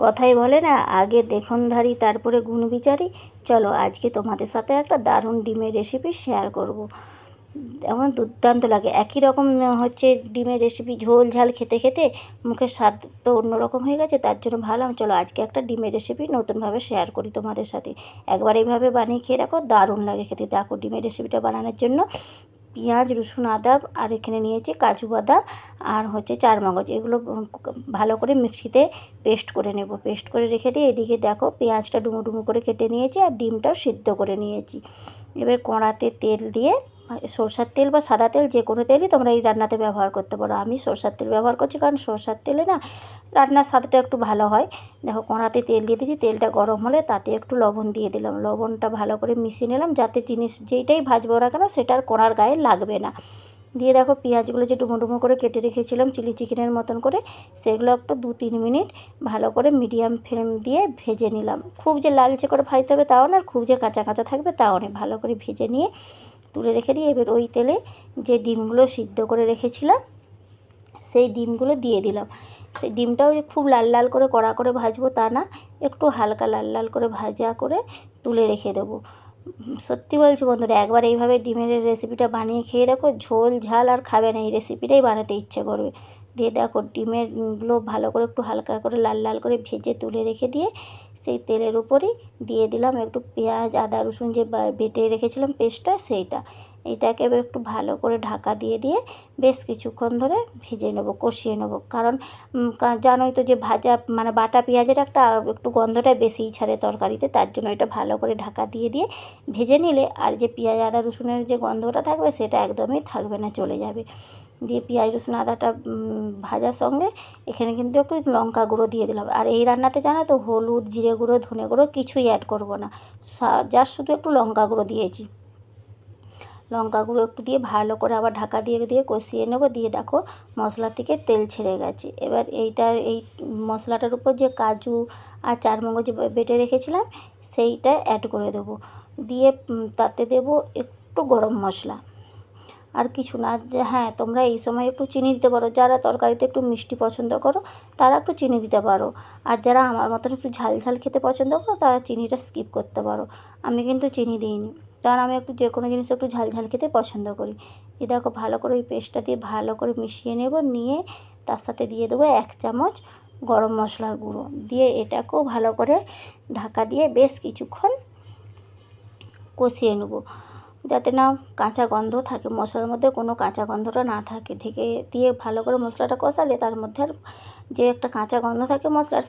কথাই বলে না, আগে দেখনধারী তারপরে গুণ বিচারি। চলো আজকে তোমাদের সাথে একটা দারুণ ডিমের রেসিপি শেয়ার করব। এমন দুর্দান্ত লাগে, একই রকম হচ্ছে ডিমের রেসিপি, ঝোল ঝাল খেতে খেতে মুখের স্বাদ তো অন্যরকম হয়ে গেছে। তার জন্য ভাবলাম চলো আজকে একটা ডিমের রেসিপি নতুনভাবে শেয়ার করি তোমাদের সাথে। একবার এইভাবে বানিয়ে খেয়ে দেখো, দারুণ লাগে খেতে। দেখো ডিমের রেসিপিটা বানানোর জন্য পেঁয়াজ, রসুন, আদা আর এখানে নিয়েছি কাজু বাদাম আর হচ্ছে চারমগজ। এগুলো ভালো করে মিক্সিতে পেস্ট করে নেব। পেস্ট করে রেখে দিয়ে এদিকে দেখো পেঁয়াজটা ডুমো ডুমো করে কেটে নিয়েছি আর ডিমটাও সিদ্ধ করে নিয়েছি। এবার কড়াতে তেল দিয়ে, সরষের তেল বা সাদা তেল যে কোনো তেলই তোমরা এই রান্নাতে ব্যবহার করতে পারো। আমি সরষের তেল ব্যবহার করছি, কারণ সরষের তেলে না রান্নার স্বাদটা একটু ভালো হয়। দেখো কড়াতে তেল দিয়ে দিয়েছি, তেলটা গরম হলে তাতে একটু লবণ দিয়ে দিলাম। লবণটা ভালো করে মিশিয়ে নিলাম, যাতে জিনিস যেইটাই ভাজবো না কেন সেটার কড়ার গায়ে লাগবে না। দিয়ে দেখো পেঁয়াজগুলো যে ডুমো ডুমো করে কেটে রেখেছিলাম চিলি চিকেনের মতন করে, সেগুলো একটু 2-3 মিনিট ভালো করে মিডিয়াম ফ্লেম দিয়ে ভেজে নিলাম। খুব যে লালচে করে ভাজতে হবে তাও না, আর খুব যে কাঁচা কাঁচা থাকবে তাও না। ভালো করে ভেজে নিয়ে তুলে রেখে দিয়ে এবার ওই তেলে যে ডিমগুলো সিদ্ধ করে রেখেছিলাম সেই ডিমগুলো দিয়ে দিলাম। সেই ডিমটাও যে খুব লাল লাল করে কড়া করে ভাজবো তা না, একটু হালকা লাল লাল করে ভাজা করে তুলে রেখে দেবো। সত্যি বলছি বন্ধুরা, একবার এইভাবে ডিমের রেসিপিটা বানিয়ে খেয়ে দেখো, ঝোল ঝাল আর খাবে না, এই রেসিপিটাই বানাতে ইচ্ছে করবে। দিয়ে দেখো ডিমেরগুলো ভালো করে একটু হালকা করে লাল লাল করে ভেজে তুলে রেখে দিয়ে সেই তেলের উপরেই দিয়ে দিলাম একটু পেঁয়াজ, আদা, রসুন যে বেটে রেখেছিলাম পেস্টটা, সেইটা। এইটাকে এবার একটু ভালো করে ঢাকা দিয়ে দিয়ে বেশ কিছুক্ষণ ধরে ভেজে নেবো, কষিয়ে নেবো। কারণ জানোই তো যে ভাজা মানে বাটা পেঁয়াজের একটা একটু গন্ধটা বেশিই ছাড়ে তরকারিতে, তার জন্য এটা ভালো করে ঢাকা দিয়ে দিয়ে ভেজে নিলে আর যে পেঁয়াজ, আদা, রসুনের যে গন্ধটা থাকবে সেটা একদমই থাকবে না, চলে যাবে। দিয়ে পেঁয়াজ, রসুন, আদাটা ভাজার সঙ্গে এখানে কিন্তু একটু লঙ্কা গুঁড়ো দিয়ে দিলাম। আর এই রান্নাতে জানো তো হলুদ, জিরে গুঁড়ো, ধনে গুঁড়ো কিছুই অ্যাড করব না, যা শুধু একটু লঙ্কা গুঁড়ো দিয়েছি। লঙ্কা গুঁড়ো একটু দিয়ে ভালো করে আবার ঢাকা দিয়ে দিয়ে কষিয়ে নেবো। দিয়ে দেখো মশলা থেকে তেল ছেড়ে গেছে। এবার এই মশলাটার উপর যে কাজু আর চারমগজ বেটে রেখেছিলাম সেইটা অ্যাড করে দেবো। দিয়ে তাতে দেবো একটু গরম মশলা, আর কিছু না। যে হ্যাঁ, তোমরা এই সময় একটু চিনি দিতে পারো, যারা তরকারিতে একটু মিষ্টি পছন্দ করো তারা একটু চিনি দিতে পারো। আর যারা আমার মতন একটু ঝাল ঝাল খেতে পছন্দ করো তারা চিনিটা স্কিপ করতে পারো। আমি কিন্তু চিনি দিইনি, কারণ আমি একটু যে কোনো জিনিস একটু ঝাল ঝাল খেতে পছন্দ করি। এই দেখো ভালো করে ওই পেস্টটা দিয়ে ভালো করে মিশিয়ে নেব। নিয়ে তার সাথে দিয়ে দেবো 1 চামচ গরম মশলার গুঁড়ো। দিয়ে এটাকেও ভালো করে ঢাকা দিয়ে বেশ কিছুক্ষণ কষিয়ে নেব, যাতে না কাঁচা গন্ধ থাকে, মশলার মধ্যে কোনো কাঁচা গন্ধটা না থাকে। ঢেকে দিয়ে ভালো করে মশলাটা কষালে তার মধ্যে আর যে একটা কাঁচা গন্ধ থাকে মশলার